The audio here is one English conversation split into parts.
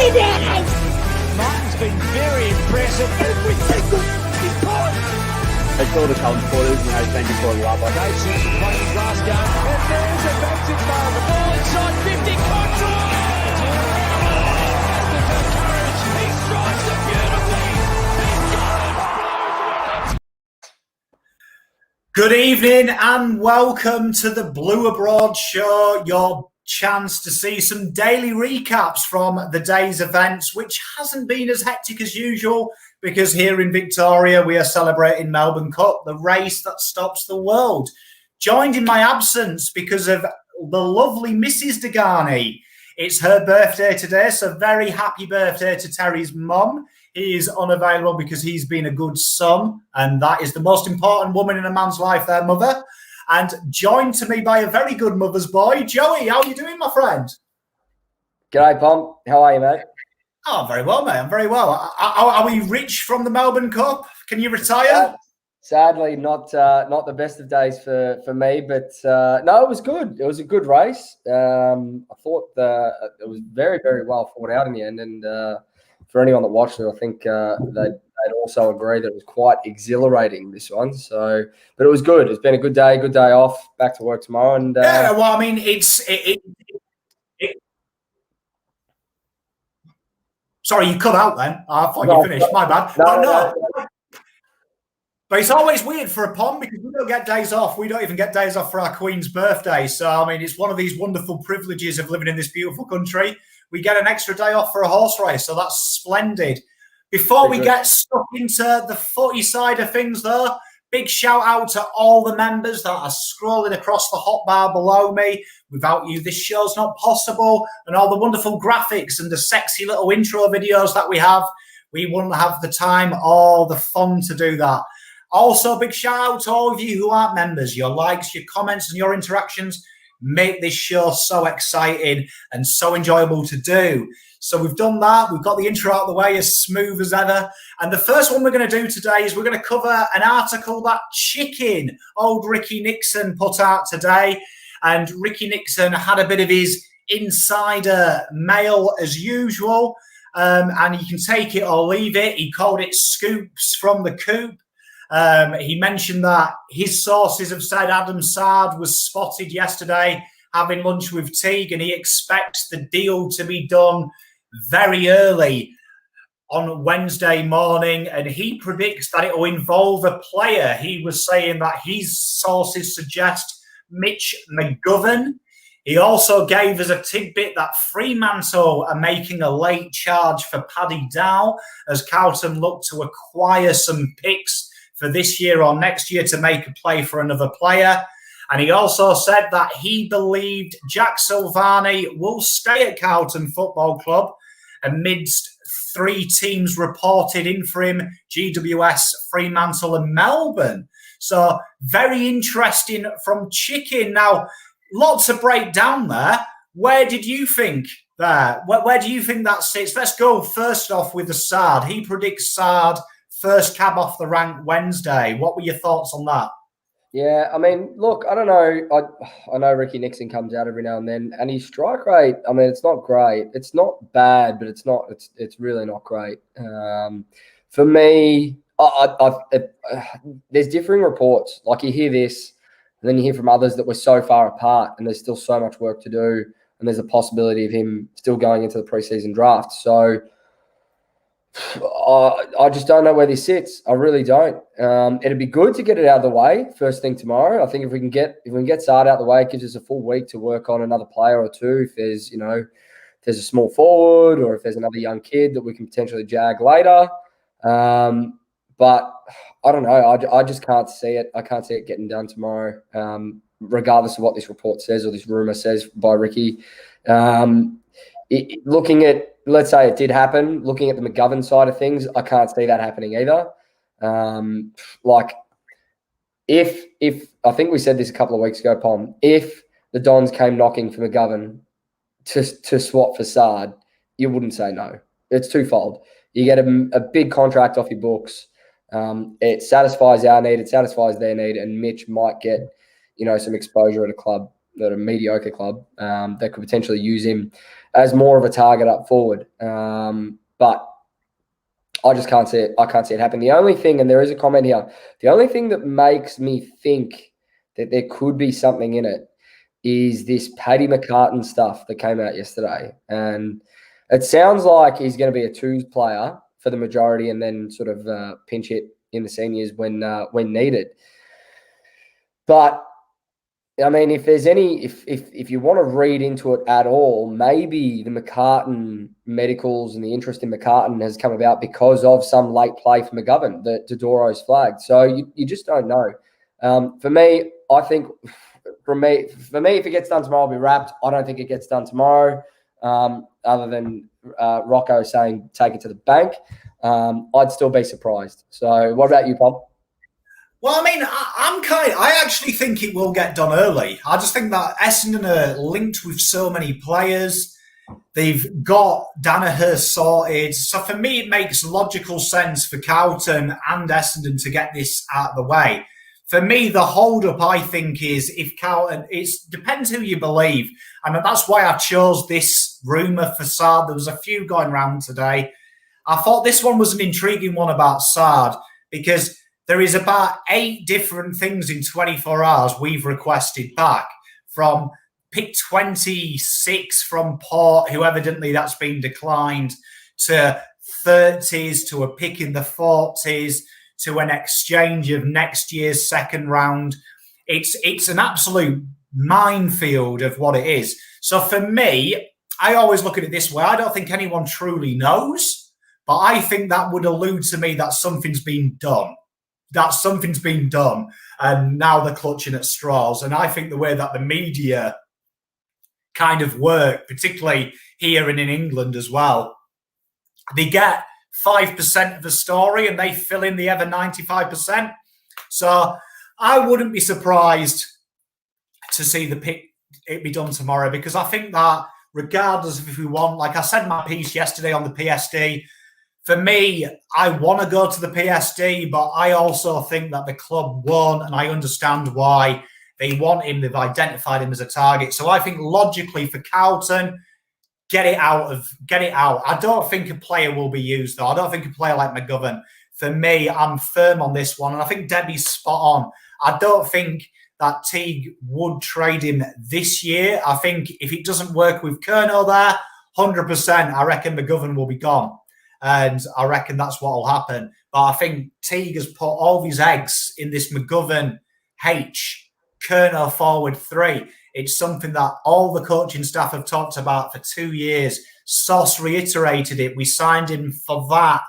Martin's been very impressive. Every single point. They saw the Carlton supporters and they thank you for the love. Nixon's playing Glasgow. And there's a magic moment. Ball inside 50. Control! He strikes it beautifully. He's got it. Good evening and welcome to the Blue Abroad Show, your chance to see some daily recaps from the day's events, which hasn't been as hectic as usual because here in Victoria we are celebrating Melbourne Cup, the race that stops the world. Joined in my absence because of the lovely Mrs. Degani. It's her birthday today, so very happy birthday to Terry's mum. He is unavailable because he's been a good son, and that is the most important woman in a man's life, their mother. And joined to me by a very good mother's boy, Joey. How are you doing, my friend? G'day, Pom. How are you, mate? Oh, very well, mate. I'm very well. Are we rich from the Melbourne Cup? Can you retire? Sadly, not the best of days for me, but no, it was good. It was a good race. I thought it was very, very well fought out in the end, and for anyone that watched it, I think they'd also agree that it was quite exhilarating, this one. So, but it was good. It's been a good day off. Back to work tomorrow, and yeah. Well, I mean, Sorry, you cut out then. I thought you finished. My bad. No. But it's always weird for a Pom because we don't get days off. We don't even get days off for our Queen's birthday. So, I mean, it's one of these wonderful privileges of living in this beautiful country. We get an extra day off for a horse race, so that's splendid. Before we get stuck into the footy side of things, though, big shout out to all the members that are scrolling across the hotbar below me. Without you, this show's not possible. And all the wonderful graphics and the sexy little intro videos that we have. We wouldn't have the time or the fun to do that. Also, big shout out to all of you who aren't members. Your likes, your comments, and your interactions make this show so exciting and so enjoyable to do. So we've done that. We've got the intro out of the way as smooth as ever. And the first one we're going to do today is we're going to cover an article that Chicken, old Ricky Nixon, put out today. And Ricky Nixon had a bit of his insider mail as usual. And you can take it or leave it. He called it Scoops from the Coop. He mentioned that his sources have said Adam Sard was spotted yesterday having lunch with Teague, and he expects the deal to be done very early on Wednesday morning, and he predicts that it will involve a player. He was saying that his sources suggest Mitch McGovern. He also gave us a tidbit that Fremantle are making a late charge for Paddy Dow as Carlton look to acquire some picks for this year or next year to make a play for another player. And he also said that he believed Jack Silvani will stay at Carlton Football Club amidst three teams reported in for him, GWS, Fremantle and Melbourne. So very interesting from Chicken. Now, lots to break down there. Where did you think there? Where do you think that sits? Let's go first off with the Sard. He predicts Sard first cab off the rank Wednesday. What were your thoughts on that? Yeah, I mean, look, I don't know. I know Ricky Nixon comes out every now and then, and his strike rate, I mean, it's not great. It's not bad, but it's really not great. For me, there's differing reports. Like you hear this, and then you hear from others that we're so far apart, and there's still so much work to do, and there's a possibility of him still going into the preseason draft. So I just don't know where this sits. I really don't. It'd be good to get it out of the way first thing tomorrow. I think if we can get Sard out of the way, it gives us a full week to work on another player or two. If there's a small forward or if there's another young kid that we can potentially jag later. But I don't know. I just can't see it. I can't see it getting done tomorrow, regardless of what this report says or this rumor says by Ricky. Looking at, let's say it did happen, looking at the McGovern side of things, I can't see that happening either. If I think we said this a couple of weeks ago, Pom, if the Dons came knocking for McGovern to swap for Sard, you wouldn't say no. It's twofold. You get a big contract off your books. It satisfies our need, it satisfies their need, and Mitch might get, some exposure at a club a mediocre club that could potentially use him as more of a target up forward. But I just can't see it. I can't see it happen. The only thing, and there is a comment here, the only thing that makes me think that there could be something in it is this Paddy McCartan stuff that came out yesterday. And it sounds like he's going to be a twos player for the majority and then sort of pinch hit in the seniors when needed. But I mean, if there's any, if you want to read into it at all, maybe the McCartan medicals and the interest in McCartan has come about because of some late play for McGovern that Dodoro's flagged. So you just don't know. For me, I think for me, if it gets done tomorrow, I'll be wrapped. I don't think it gets done tomorrow. Other than Rocco saying take it to the bank, I'd still be surprised. So, what about you, Bob? Well, I mean, I actually think it will get done early. I just think that Essendon are linked with so many players. They've got Danaher sorted. So for me, it makes logical sense for Carlton and Essendon to get this out of the way. For me, the hold-up, I think, is if Carlton, it depends who you believe. I mean, that's why I chose this rumour for Sard. There was a few going around today. I thought this one was an intriguing one about Sard because there is about 8 different things in 24 hours we've requested back, from pick 26 from Port, who evidently that's been declined, to 30s, to a pick in the 40s, to an exchange of next year's second round. It's an absolute minefield of what it is. So for me, I always look at it this way. I don't think anyone truly knows, but I think that would allude to me that something's been done. That something's been done, and now they're clutching at straws. And I think the way that the media kind of work, particularly here and in England as well, they get 5% of the story and they fill in the other 95%. So I wouldn't be surprised to see the pick it be done tomorrow, because I think that regardless of if we want, like I said in my piece yesterday on the PSD, for me, I want to go to the PSD, but I also think that the club won, and I understand why they want him. They've identified him as a target. So I think logically for Carlton, get it out. I don't think a player will be used, though. I don't think a player like McGovern. For me, I'm firm on this one, and I think Debbie's spot on. I don't think that Teague would trade him this year. I think if it doesn't work with Kerno there, 100%, I reckon McGovern will be gone. And I reckon that's what will happen. But I think Teague has put all of his eggs in this McGovern H, Kerno forward 3. It's something that all the coaching staff have talked about for 2 years. Sauce reiterated it. We signed him for that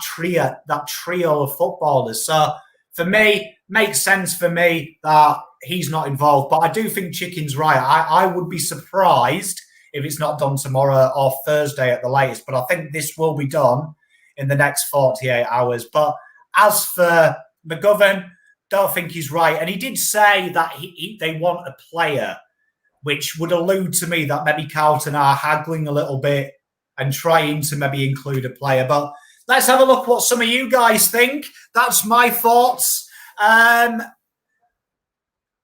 trio of footballers. So for me, makes sense for me that he's not involved. But I do think Chicken's right. I would be surprised if it's not done tomorrow or Thursday at the latest. But I think this will be done in the next 48 hours. But as for McGovern, don't think he's right. And he did say that they want a player, which would allude to me that maybe Carlton are haggling a little bit and trying to maybe include a player. But let's have a look what some of you guys think. That's my thoughts.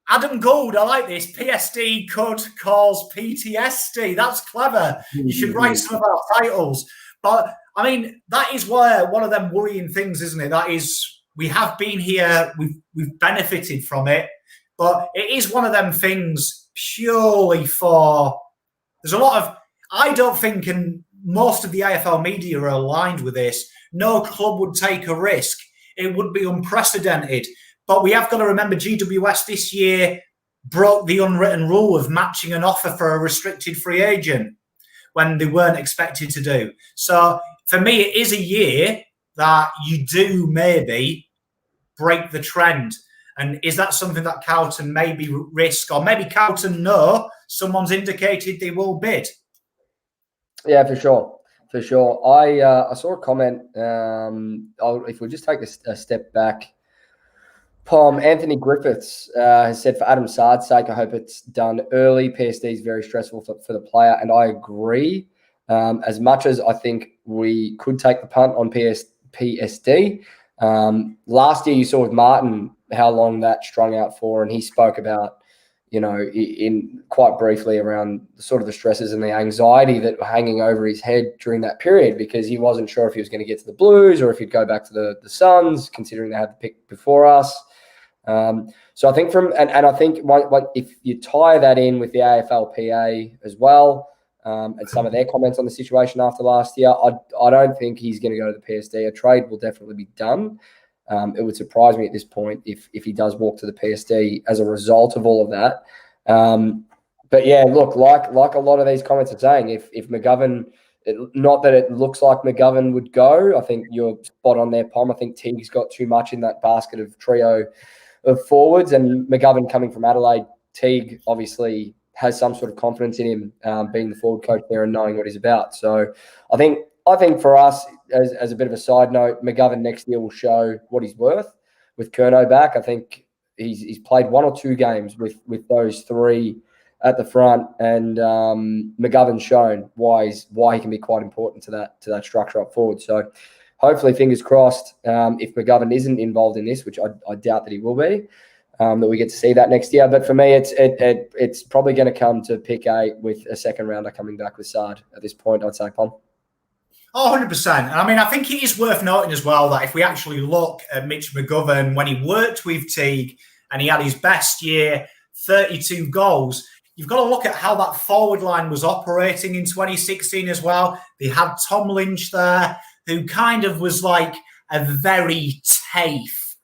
Adam Gould, I like this. PSD could cause PTSD. That's clever. You should write some of our titles. But, I mean, that is where one of them worrying things, isn't it? That is, we have been here, we've benefited from it, but it is one of them things purely for, there's a lot of, I don't think, and most of the AFL media are aligned with this, no club would take a risk. It would be unprecedented. But we have got to remember GWS this year broke the unwritten rule of matching an offer for a restricted free agent when they weren't expected to do. So for me, it is a year that you do maybe break the trend. And is that something that Carlton maybe risk? Or maybe Carlton know someone's indicated they will bid? Yeah, for sure. For sure. I saw a comment. If we just take a step back, Anthony Griffiths has said, for Adam Sard's sake, I hope it's done early. PSD is very stressful for the player, and I agree. As much as I think we could take the punt on PSD, last year you saw with Martin how long that strung out for, and he spoke about in quite briefly around sort of the stresses and the anxiety that were hanging over his head during that period, because he wasn't sure if he was going to get to the Blues or if he'd go back to the Suns, considering they had the pick before us. So I think I think if you tie that in with the AFLPA as well, and some of their comments on the situation after last year, I don't think he's going to go to the PSD. A trade will definitely be done. It would surprise me at this point if he does walk to the PSD as a result of all of that. But yeah, look, like a lot of these comments are saying, if McGovern, not that it looks like McGovern would go, I think you're spot on there, Pom. I think Teague's got too much in that basket of trio of forwards, and McGovern coming from Adelaide, Teague obviously has some sort of confidence in him, being the forward coach there and knowing what he's about. So I think for us, as a bit of a side note, McGovern next year will show what he's worth with Curnow back. I think he's played 1 or 2 games with those 3 at the front, and McGovern's shown why he can be quite important to that structure up forward. So hopefully, fingers crossed, if McGovern isn't involved in this, which I doubt that he will be, that we get to see that next year. But for me, it's probably going to come to pick 8 with a second rounder coming back with Sard at this point, I'd say, Pom. Oh, 100%. I mean, I think it is worth noting as well that if we actually look at Mitch McGovern, when he worked with Teague and he had his best year, 32 goals, you've got to look at how that forward line was operating in 2016 as well. They had Tom Lynch there, who kind of was like a very TAFE,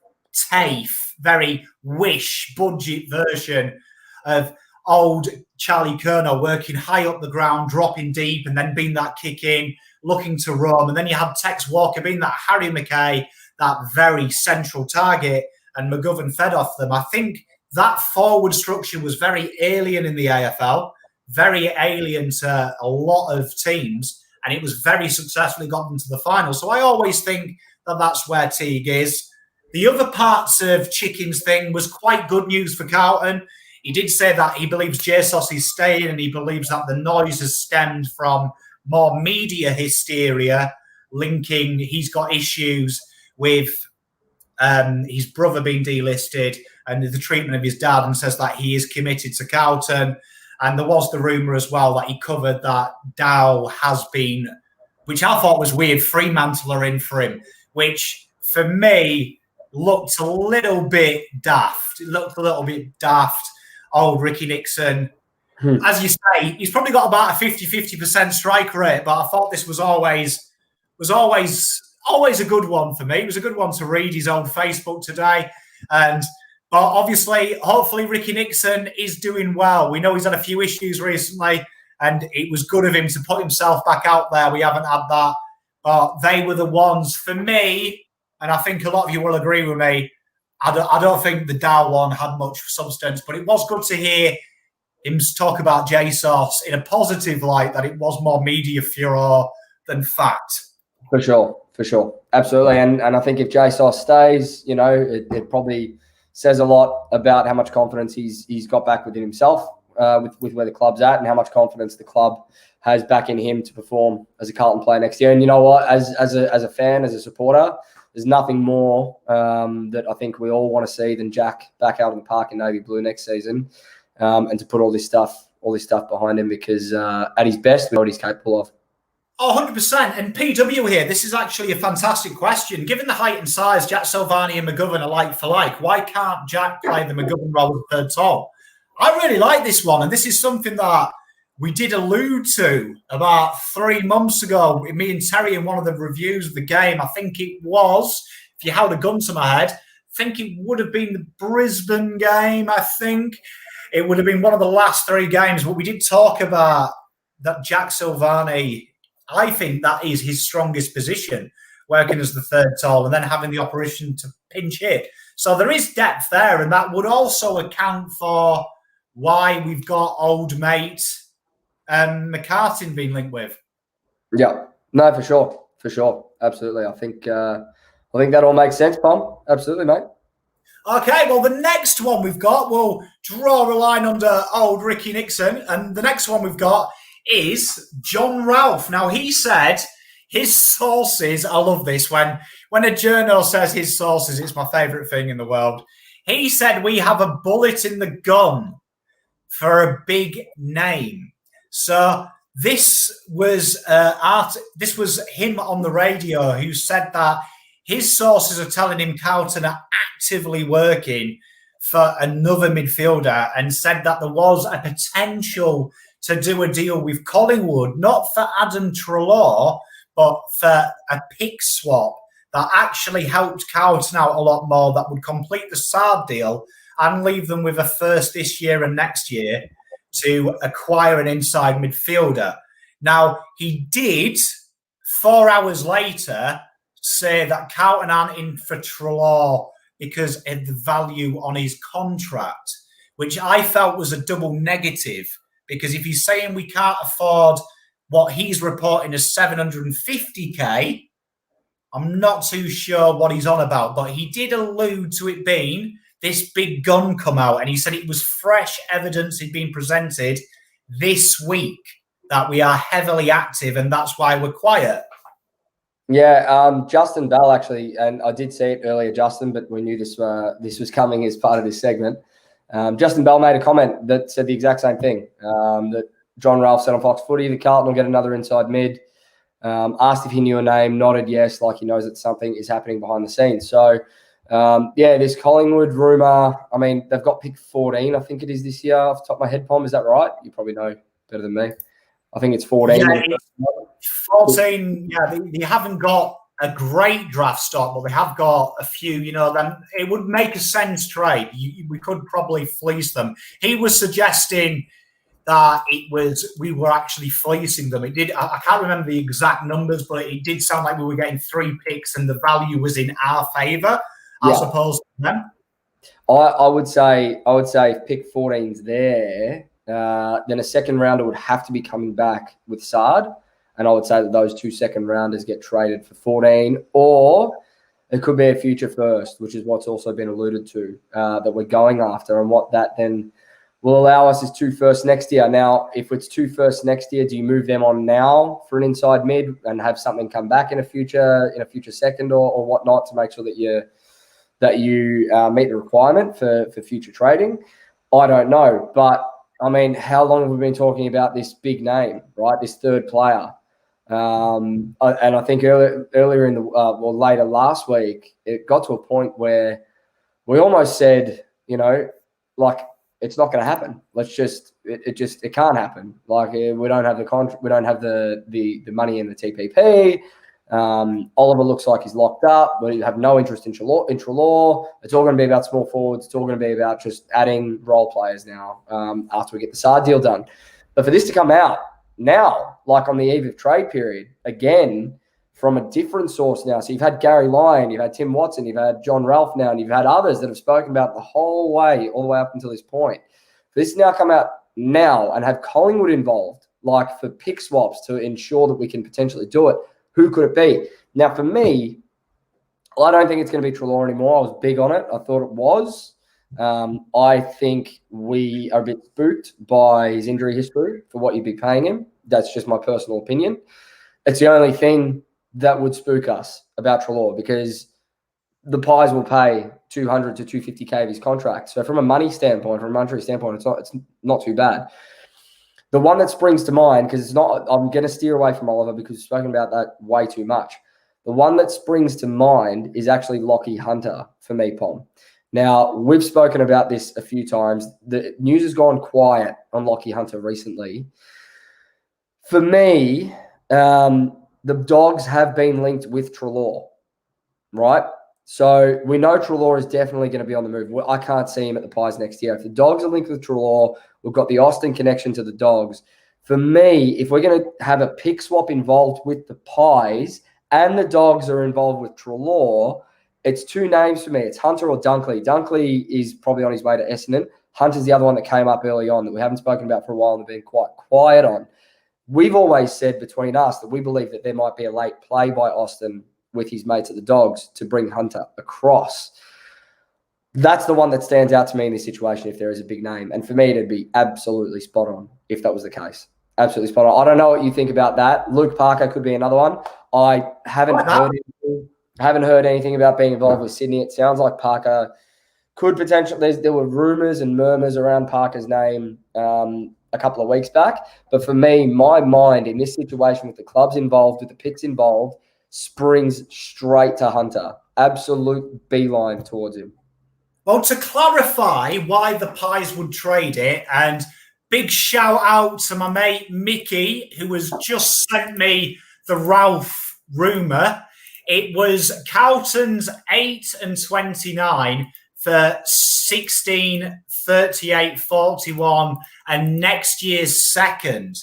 very wish budget version of old Charlie Curnow, working high up the ground, dropping deep, and then being that kick in, looking to roam. And then you had Tex Walker being that Harry McKay, that very central target, and McGovern fed off them. I think that forward structure was very alien in the AFL, very alien to a lot of teams, and it was very successfully gotten to the final. So I always think that that's where Teague is. The other parts of Chicken's thing was quite good news for Carlton. He did say that he believes Jesus is staying, and he believes that the noise has stemmed from more media hysteria, linking he's got issues with his brother being delisted and the treatment of his dad, and says that he is committed to Carlton. And there was the rumour as well that he covered that Dow has been, which I thought was weird, Fremantler in for him, which for me looked a little bit daft. It looked a little bit daft. Old Ricky Nixon. As you say, he's probably got about a 50% strike rate, but I thought this was always a good one for me. It was a good one to read his own Facebook today. But obviously, hopefully Ricky Nixon is doing well. We know he's had a few issues recently, and it was good of him to put himself back out there. We haven't had that. But they were the ones for me, and I think a lot of you will agree with me. I don't think the Dow one had much substance, but it was good to hear him talk about JSOS in a positive light, that it was more media furor than fact. For sure. Absolutely. And I think if JSOS stays, it probably says a lot about how much confidence he's got back within himself, with where the club's at, and how much confidence the club has back in him to perform as a Carlton player next year. And you know what? As a fan, as a supporter, there's nothing more that I think we all want to see than Jack back out in the park in navy blue next season, and to put all this stuff behind him, because at his best, we know what he's capable of. Oh, 100%. And PW here, this is actually a fantastic question. Given the height and size, Jack Silvani and McGovern are like for like. Why can't Jack play the McGovern role at third tall? I really like this one, and this is something that we did allude to about 3 months ago. Me and Terry, in one of the reviews of the game, I think it was, if you held a gun to my head, I think it would have been the Brisbane game, I think. It would have been one of the last 3 games, but we did talk about that Jack Silvani. I think that is his strongest position, working as the third tall and then having the operation to pinch hit. So there is depth there, and that would also account for why we've got old mate McCartin being linked with. Yeah, no, for sure, absolutely. I think that all makes sense, Pom. Absolutely, mate. Okay, well, the next one we've got, we'll draw a line under old Ricky Nixon, and the next one we've got is John Ralph. Now, he said his sources, I love this, when a journal says his sources, it's my favourite thing in the world. He said, we have a bullet in the gun for a big name. So this was this was him on the radio who said that his sources are telling him Carlton are actively working for another midfielder, and said that there was a potential to do a deal with Collingwood, not for Adam Treloar, but for a pick swap that actually helped Carlton out a lot more, that would complete the Saad deal and leave them with a first this year and next year to acquire an inside midfielder. Now, he did, 4 hours later, say that Carlton aren't in for Treloar because of the value on his contract, which I felt was a double negative, because if he's saying we can't afford what he's reporting as 750k, I'm not too sure what he's on about, but he did allude to it being this big gun come out, and he said it was fresh evidence had been presented this week that we are heavily active, and that's why we're quiet. Yeah, Justin Bell actually, and I did see it earlier, Justin, but we knew this was coming as part of this segment. Justin Bell made a comment that said the exact same thing, that John Ralph said on Fox Footy that Carlton will get another inside mid. Asked if he knew a name, nodded yes, like he knows that something is happening behind the scenes. So, yeah, this Collingwood rumour, I mean, they've got pick 14, I think it is this year, off the top of my head, Pom. Is that right? You probably know better than me. I think it's 14. Yeah, 14, yeah, they haven't got a great draft stock, but they have got a few, then it would make a sense trade. We could probably fleece them. He was suggesting that we were actually fleecing them. It did. I can't remember the exact numbers, but it did sound like we were getting 3 picks and the value was in our favour as opposed to them. I would say if pick 14's there, then a second rounder would have to be coming back with Saad. And I would say that those 2 second rounders get traded for 14, or it could be a future first, which is what's also been alluded to, that we're going after. And what that then will allow us is 2 firsts next year. Now, if it's 2 firsts next year, do you move them on now for an inside mid and have something come back in a future second or whatnot to make sure that you meet the requirement for future trading? I don't know. But, I mean, how long have we been talking about this big name, right, this third player? And I think earlier in later last week, it got to a point where we almost said, like, it's not going to happen. It can't happen. Like, we don't have the contract, we don't have the money in the TPP. Oliver looks like he's locked up. We have no interest in Treloar. It's all going to be about small forwards. It's all going to be about just adding role players now after we get the Saad deal done. But for this to come out now, like on the eve of trade period, again, from a different source now. So you've had Gary Lyon, you've had Tim Watson, you've had John Ralph now, and you've had others that have spoken about the whole way, all the way up until this point. For this to now come out now and have Collingwood involved, like for pick swaps to ensure that we can potentially do it, who could it be? Now, for me, I don't think it's going to be Treloar anymore. I was big on it. I thought it was. I think we are a bit spooked by his injury history for what you'd be paying him. That's just my personal opinion. It's the only thing that would spook us about Treloar, because the Pies will pay 200 to 250k of his contract. So from a money standpoint, from a monetary standpoint, it's not too bad. The one that springs to mind, because it's not, I'm going to steer away from Oliver because we've spoken about that way too much. The one that springs to mind is actually Lachie Hunter for me, Pom. Now, we've spoken about this a few times. The news has gone quiet on Lachie Hunter recently. For me, the Dogs have been linked with Treloar, right? So we know Treloar is definitely going to be on the move. I can't see him at the Pies next year. If the Dogs are linked with Treloar, we've got the Austin connection to the Dogs. For me, if we're going to have a pick swap involved with the Pies and the Dogs are involved with Treloar, it's 2 names for me. It's Hunter or Dunkley. Dunkley is probably on his way to Essendon. Hunter's the other one that came up early on that we haven't spoken about for a while and have been quite quiet on. We've always said between us that we believe that there might be a late play by Austin with his mates at the Dogs to bring Hunter across. That's the one that stands out to me in this situation if there is a big name. And for me, it'd be absolutely spot on if that was the case. Absolutely spot on. I don't know what you think about that. Luke Parker could be another one. I haven't heard anything about being involved with Sydney. It sounds like Parker could potentially. There were rumours and murmurs around Parker's name a couple of weeks back. But for me, my mind in this situation with the clubs involved, with the picks involved, springs straight to Hunter. Absolute beeline towards him. Well, to clarify why the Pies would trade it, and big shout out to my mate Mickey, who has just sent me the Ralph rumour. It was Carlton's 8 and 29 for 16, 38, 41, and next year's second.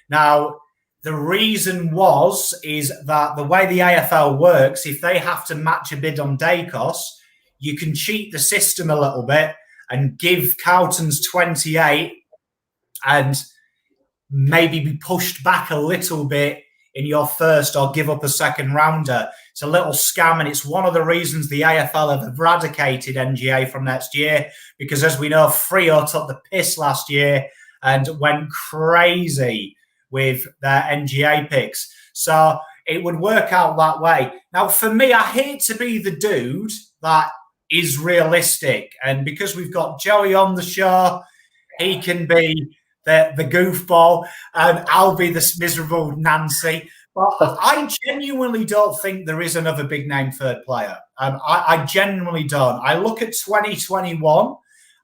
Now, the reason is that the way the AFL works, if they have to match a bid on Dacos, you can cheat the system a little bit and give Carlton's 28 and maybe be pushed back a little bit in your first or give up a second rounder. It's a little scam, and it's one of the reasons the AFL have eradicated NGA from next year, because as we know, Freo took the piss last year and went crazy with their NGA picks. So it would work out that way. Now, for me, I hate to be the dude that is realistic. And because we've got Joey on the show, he can be the goofball and I'll be the miserable Nancy. But I genuinely don't think there is another big name third player. I genuinely don't. I look at 2021.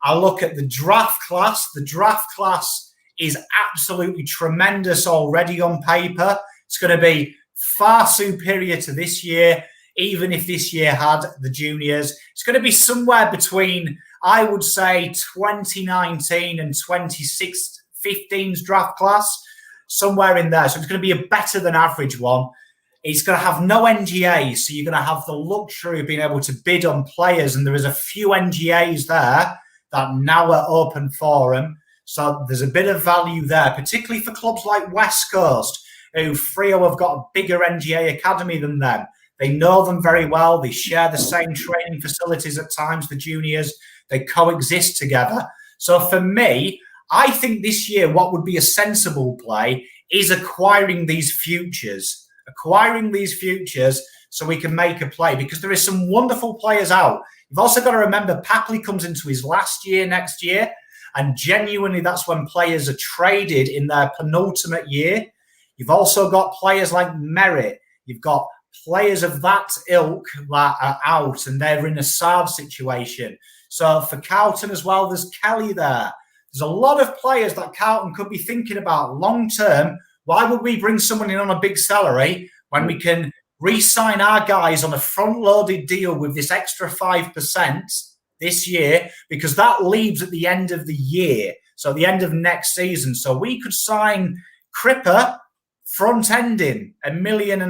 I look at the draft class. The draft class is absolutely tremendous already on paper. It's going to be far superior to this year. Even if this year had the juniors, it's going to be somewhere between, I would say, 2019 and 2015's draft class, somewhere in there. So it's going to be a better than average one. It's going to have no NGAs, so you're going to have the luxury of being able to bid on players, and there is a few NGAs there that now are open for them. So there's a bit of value there, particularly for clubs like West Coast, who Freo have got a bigger NGA academy than them. They know them very well. They share the same training facilities at times, the juniors. They coexist together. So for me, I think this year what would be a sensible play is acquiring these futures. Acquiring these futures so we can make a play, because there is some wonderful players out. You've also got to remember Papley comes into his last year next year, and genuinely that's when players are traded in their penultimate year. You've also got players like Merritt. You've got players of that ilk that are out and they're in a sad situation. So for Carlton as well, there's Kelly there. There's a lot of players that Carlton could be thinking about long term. Why would we bring someone in on a big salary when we can re-sign our guys on a front-loaded deal with this extra 5% this year? Because that leaves at the end of the year, so at the end of next season. So we could sign Cripper front-ending $1.5 million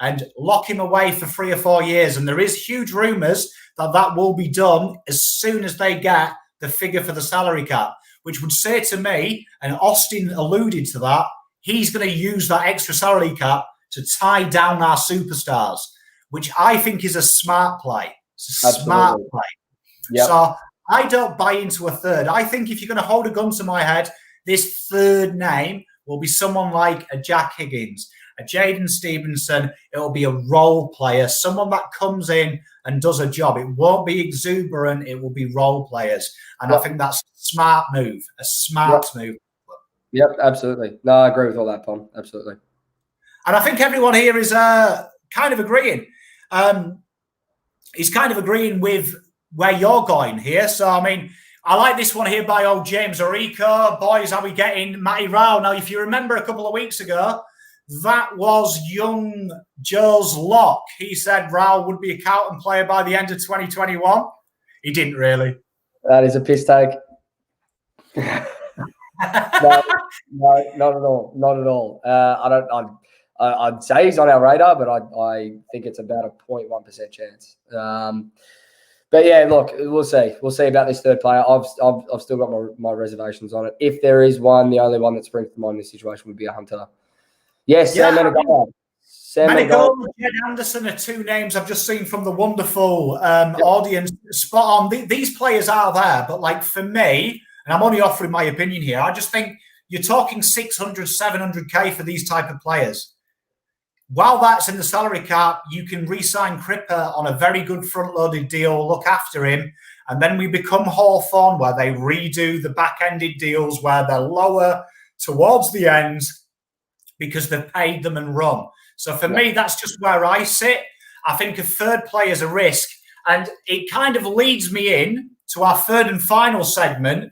and lock him away for 3 or 4 years. And there is huge rumours that that will be done as soon as they get the figure for the salary cap, which would say to me, and Austin alluded to that, he's going to use that extra salary cap to tie down our superstars, which I think is a smart play. It's a smart play. Yep. So I don't buy into a third. I think if you're going to hold a gun to my head, this third name will be someone like a Jack Higgins, a Jaden Stevenson. It will be a role player, someone that comes in and does a job. It won't be exuberant. It will be role players. And I think that's a smart move, move. Yep, absolutely. No, I agree with all that, Pom. Absolutely. And I think everyone here is kind of agreeing. He's kind of agreeing with where you're going here. So, I mean, I like this one here by old James Orico. Boys, how we getting? Matty Rao. Now, if you remember a couple of weeks ago, that was young Joe's lock. He said Rao would be a Carlton player by the end of 2021. He didn't really. That is a piss take. No, not at all. Not at all. I'd say he's on our radar, but I think it's about a 0.1% chance. But yeah, look, we'll see. We'll see about this third player. I've still got my reservations on it. If there is one, the only one that springs to mind in this situation would be a Hunter. Yes, Sam Menegola. Sam Menegola and Jed Anderson are two names I've just seen from the wonderful audience. Spot on. These players are there, but like for me, and I'm only offering my opinion here, I just think you're talking 600, 700K for these type of players. While that's in the salary cap, you can re-sign Cripper on a very good front-loaded deal, look after him, and then we become Hawthorn, where they redo the back-ended deals where they're lower towards the end because they've paid them and run. So for me, that's just where I sit. I think a third player is a risk. And it kind of leads me in to our third and final segment,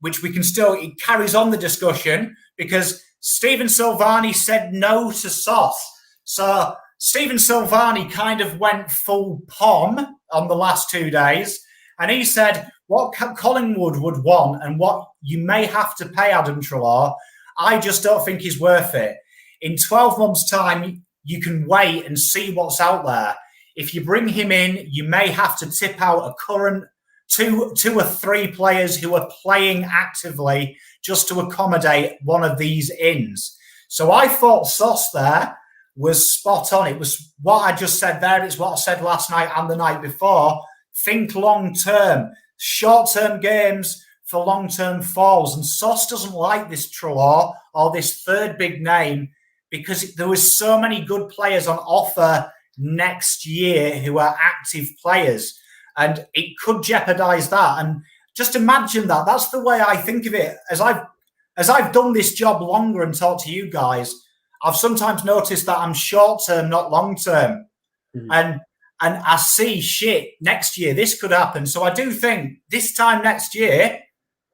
which we can still, it carries on the discussion because Stephen Silvani said no to Sauce. So Stephen Silvani kind of went full POM on the last 2 days. And he said what Collingwood would want and what you may have to pay Adam Treloar, I just don't think is worth it. In 12 months' time, you can wait and see what's out there. If you bring him in, you may have to tip out a current two or three players who are playing actively just to accommodate one of these ins. So I thought Sauce there was spot on. It was what I just said there. It's what I said last night and the night before. Think long term, short term games for long term falls. And Sauce doesn't like this Treloar or this third big name because there was so many good players on offer next year who are active players, and it could jeopardize that. And just imagine that. That's the way I think of it. As I've done this job longer and talked to you guys, I've sometimes noticed that I'm short term, not long term. And I see shit next year. This could happen. So I do think this time next year,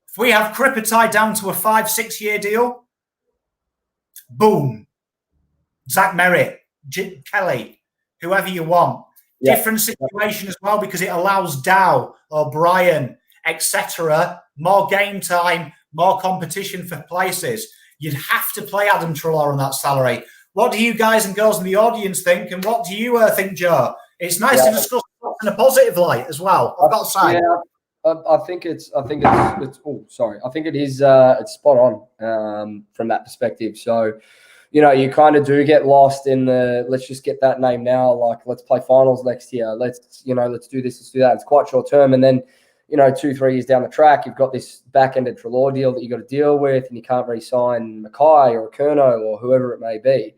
if we have Cripper tied down to a 5-6 year deal, boom, Zach Merritt, Kelly, whoever you want. Yeah. Different situation as well because it allows Dow, O'Brien, etc. more game time, more competition for places. You'd have to play Adam Treloar on that salary. What do you guys and girls in the audience think? And what do you think, Joe? It's nice to discuss in a positive light as well. I've got to say. Yeah, I think it is. It's spot on from that perspective. So, you know, you kind of do get lost in the let's just get that name now. Like, let's play finals next year. Let's do this, let's do that. It's quite short term. And then, 2-3 years down the track, you've got this back-ended Treloar deal that you've got to deal with, and you can't re-sign Mackay or Curnow or whoever it may be.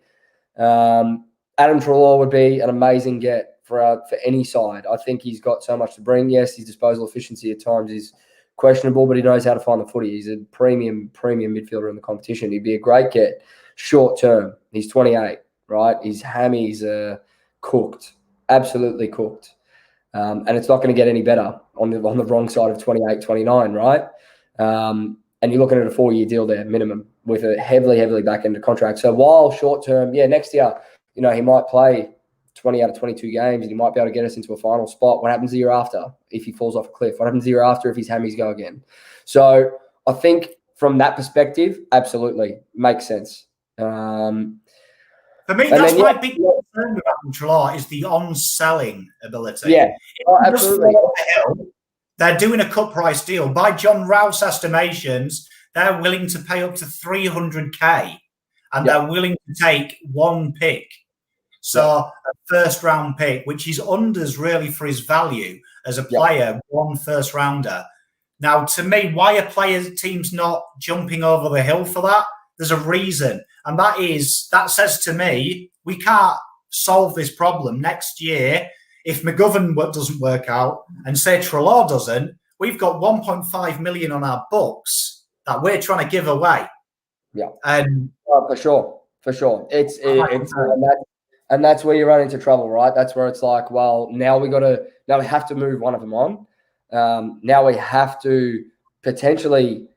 Adam Treloar would be an amazing get for any side. I think he's got so much to bring. Yes, his disposal efficiency at times is questionable, but he knows how to find the footy. He's a premium midfielder in the competition. He'd be a great get. Short term, he's 28, right? His hammies are cooked, absolutely cooked. And it's not going to get any better on the wrong side of 28, 29, right? And you're looking at a 4-year deal there, minimum, with a heavily back-ended contract. So while short term, next year, he might play 20 out of 22 games and he might be able to get us into a final spot. What happens the year after if he falls off a cliff? What happens the year after if his hammies go again? So I think from that perspective, absolutely makes sense. For me, that's my big concern with Adam Treloar is the on-selling ability. Yeah, absolutely. They're doing a cut price deal. By John Rouse estimations, they're willing to pay up to 300K and they're willing to take one pick. So a first-round pick, which is unders really for his value as a player, one first-rounder. Now, to me, why are teams not jumping over the hill for that? There's a reason. And that says to me, we can't solve this problem next year. If McGovern doesn't work out and say Treloar doesn't, we've got 1.5 million on our books that we're trying to give away. Yeah. And for sure. And that's where you run into trouble, right? That's where it's like, well, now we have to move one of them on. Now we have to potentially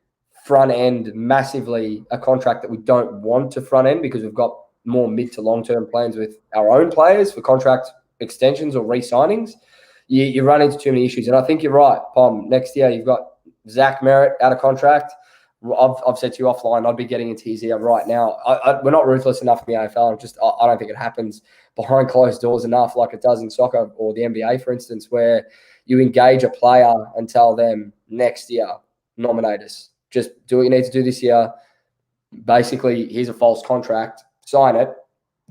front end massively a contract that we don't want to front end because we've got more mid to long term plans with our own players for contract extensions or re-signings. You run into too many issues. And I think you're right, Pom. Next year you've got Zach Merritt out of contract. I've said to you offline, I'd be getting into his ear right now. We're not ruthless enough in the AFL. I don't think it happens behind closed doors enough like it does in soccer or the NBA, for instance, where you engage a player and tell them next year, nominate us. Just do what you need to do this year. Basically, here's a false contract. Sign it.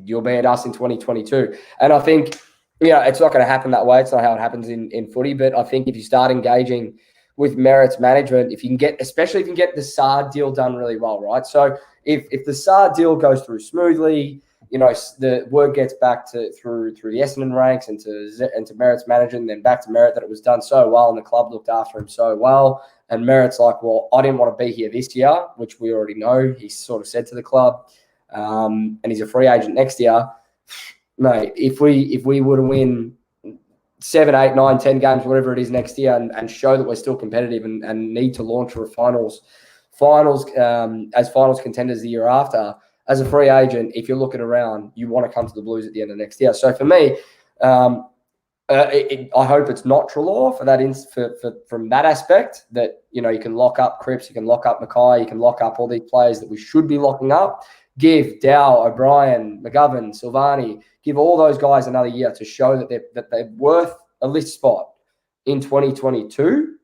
You'll be at us in 2022. And I think, it's not going to happen that way. It's not how it happens in footy. But I think if you start engaging with Merritt's management, especially if you can get the Saad deal done really well, right? So if the Saad deal goes through smoothly, the word gets back through the Essendon ranks and to Merritt's manager, and then back to Merritt that it was done so well and the club looked after him so well. And Merritt's like, well, I didn't want to be here this year, which we already know. He sort of said to the club, and he's a free agent next year. Mate, if we were to win 7, 8, 9, 10 games, whatever it is next year, and show that we're still competitive and need to launch for a finals as finals contenders the year after, as a free agent, if you're looking around, you want to come to the Blues at the end of next year. So for me, I hope it's not Treloar for that from that aspect, that you can lock up Cripps, you can lock up Mackay, you can lock up all these players that we should be locking up. Give Dow, O'Brien, McGovern, Silvani, give all those guys another year to show that they're worth a list spot in 2022.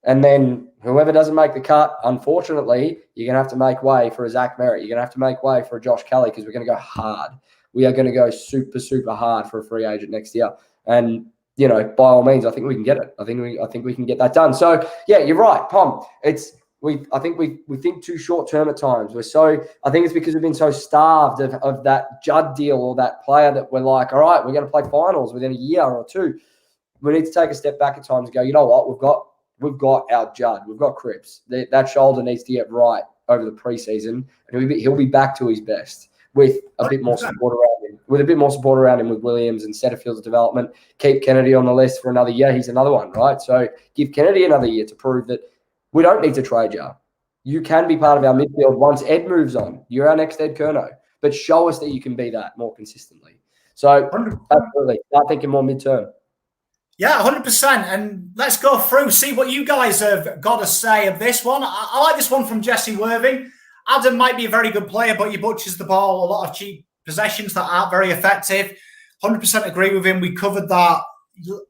And then whoever doesn't make the cut, unfortunately, you're going to have to make way for a Zach Merritt. You're going to have to make way for a Josh Kelly, because we're going to go hard. We are going to go super, super hard for a free agent next year. And, by all means, I think we can get it. I think we can get that done. So, yeah, you're right, Pom. I think we think too short term at times. I think it's because we've been so starved of that Judd deal or that player that we're like, all right, we're going to play finals within a year or two. We need to take a step back at times and go, you know what, we've got our Judd, we've got Cripps. That shoulder needs to get right over the preseason, and he'll be back to his best with a bit more support around him. With a bit more support around him with Williams and Setterfield's development. Keep Kennedy on the list for another year. He's another one, right? So give Kennedy another year to prove that we don't need to trade you. You can be part of our midfield once Ed moves on. You're our next Ed Curnow. But show us that you can be that more consistently. So, absolutely. Start thinking more midterm. Yeah, 100%. And let's go through, see what you guys have got to say of this one. I like this one from Jesse Worthing. Adam might be a very good player, but he butchers the ball. A lot of cheap possessions that aren't very effective. 100% agree with him. We covered that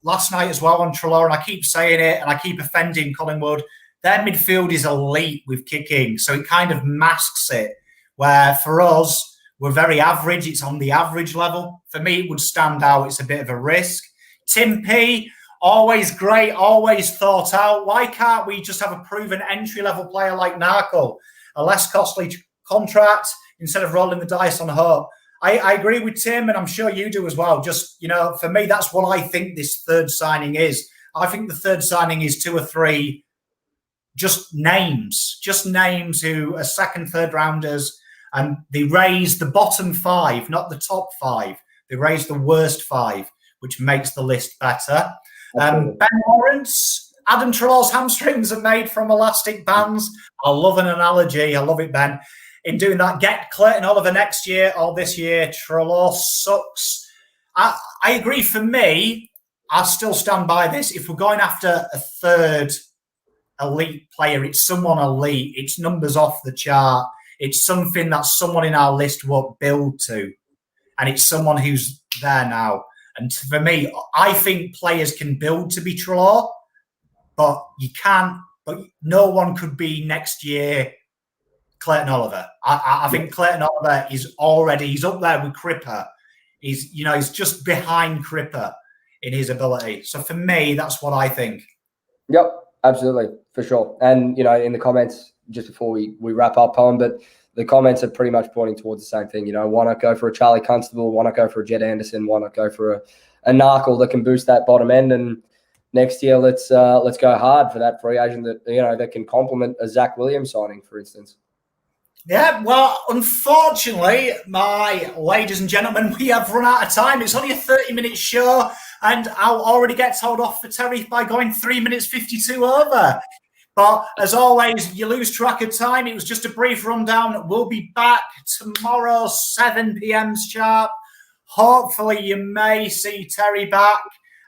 last night as well on Treloar, and I keep saying it, and I keep offending Collingwood. Their midfield is elite with kicking, so it kind of masks it. Where for us, we're very average. It's on the average level. For me, it would stand out. It's a bit of a risk. Tim P, always great, always thought out. Why can't we just have a proven entry-level player like Narco? A less costly contract instead of rolling the dice on hope. I agree with Tim, and I'm sure you do as well. Just, for me, that's what I think this third signing is. I think the third signing is 2 or 3 just names who are second, third rounders, and they raise the bottom 5, not the top 5. They raise the worst 5, which makes the list better. Ben Lawrence, Adam Treloar's hamstrings are made from elastic bands. I love an analogy. I love it, Ben. In doing that, get Clayton Oliver next year or this year. Treloar sucks. I agree. For me, I still stand by this. If we're going after a third elite player, it's someone elite. It's numbers off the chart. It's something that someone in our list won't build to. And it's someone who's there now. And for me, I think players can build to be Treloar, but you can't. But no one could be next year Clayton Oliver. I think Clayton Oliver is already, he's up there with Cripper. He's just behind Cripper in his ability. So for me, that's what I think. Yep, absolutely, for sure. And, in the comments, just before we wrap up, but the comments are pretty much pointing towards the same thing. Why not go for a Charlie Constable? Why not go for a Jed Anderson? Why not go for a Narkle that can boost that bottom end? And next year, let's go hard for that free agent that can complement a Zach Williams signing, for instance. Yeah, well, unfortunately, my ladies and gentlemen, we have run out of time. It's only a 30-minute show, and I'll already get told off for Terry by going 3 minutes 52 over. But as always, you lose track of time. It was just a brief rundown. We'll be back tomorrow, 7 p.m. sharp. Hopefully, you may see Terry back,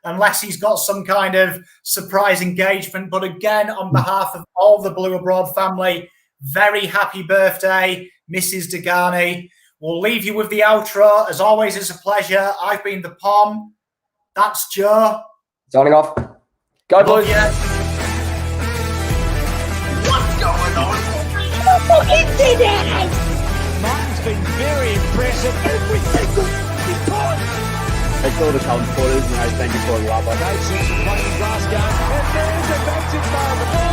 unless he's got some kind of surprise engagement. But again, on behalf of all the Blue Abroad family, very happy birthday, Mrs. Degani. We'll leave you with the outro. As always, it's a pleasure. I've been the Pom. That's Joe. Signing off. Go Blues. Martin's been very impressive. Every single point. Thanks to all the Carlton supporters, thank you for the love. No sense of playing glass game. And there's a magic moment.